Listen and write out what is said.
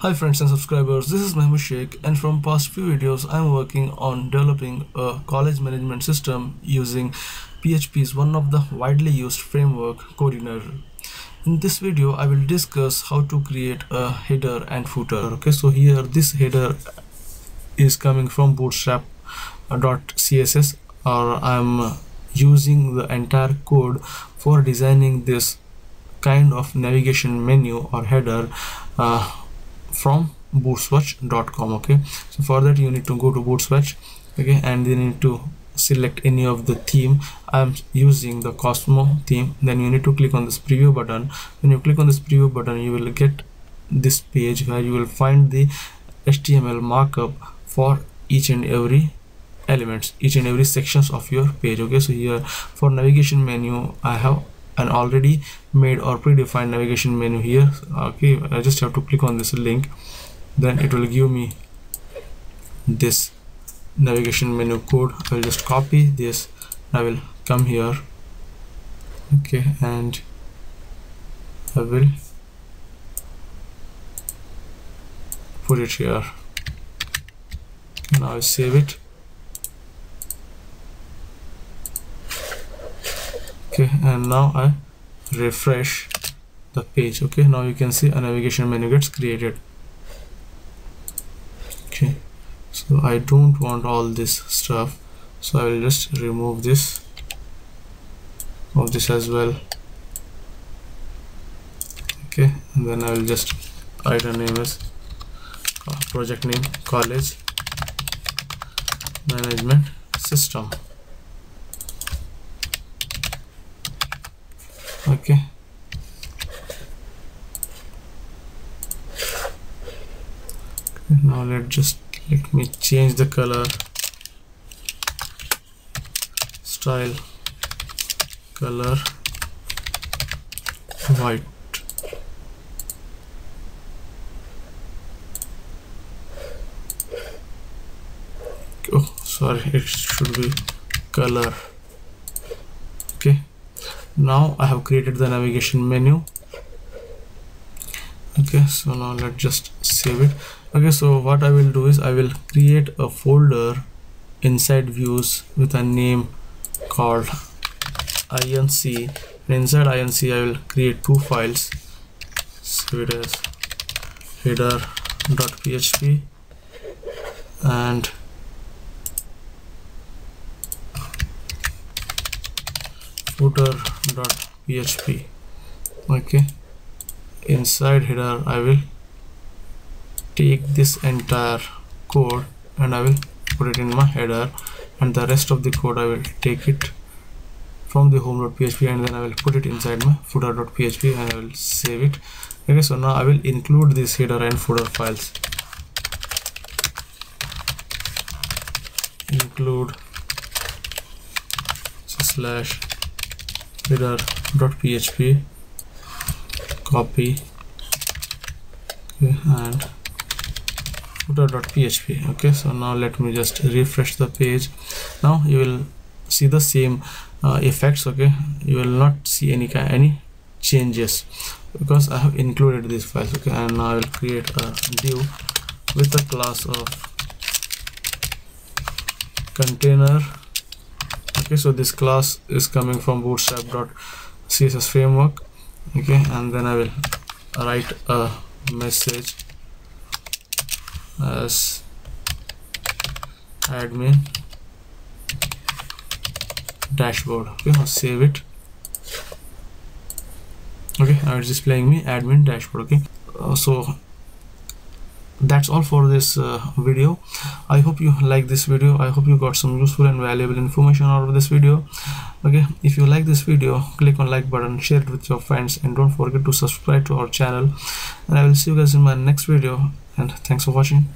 Hi friends and subscribers, this is Mehmood Sheikh, and from past few videos I am working on developing a college management system using PHP is one of the widely used framework Codeigniter. In this video I will discuss how to create a header and footer. Okay, so here this header is coming from bootstrap.css, or I am using the entire code for designing this kind of navigation menu or header from bootstrap.com. okay, so for that you need to go to bootstrap, okay, and then you need to select any of the theme. I'm using the Cosmo theme. Then you need to click on this preview button. When you click on this preview button, you will get this page where you will find the HTML markup for each and every elements, each and every sections of your page. Okay, so here for navigation menu I have an already made or predefined navigation menu here. Okay, I just have to click on this link, then it will give me this navigation menu code. I will just copy this, I will come here, okay, and I will put it here. Now I save it. Okay, and now I refresh the page. Okay, now you can see a navigation menu gets created. Okay, so I don't want all this stuff, so I will just remove this of this as well. Okay, and then I will just write a name as project name college management system. Okay, now let me change the color, style color white. Oh sorry, it should be color. Okay, now I have created the navigation menu. Okay, so now let's just save it. Okay, so what I will do is I will create a folder inside views with a name called inc, and inside inc I will create two files. So it is header.php and footer.php. okay, inside header I will take this entire code and I will put it in my header, and the rest of the code I will take it from the home.php and then I will put it inside my footer.php and I will save it. Okay, so now I will include this header and footer files. Include slash header.php, copy, okay, and footer.php. okay, so now let me just refresh the page. Now you will see the same effects. okay, you will not see any changes because I have included these files. okay, and now I will create a div with a class of container. okay, so this class is coming from bootstrap.css framework. okay, and then I will write a message as admin dashboard. okay, I'll save it. okay, now it's displaying me admin dashboard. okay, so that's all for this video. I hope you like this video. I hope you got some useful and valuable information out of this video. okay, if you like this video, click on like button, share it with your friends, and don't forget to subscribe to our channel, and I will see you guys in my next video, and thanks for watching.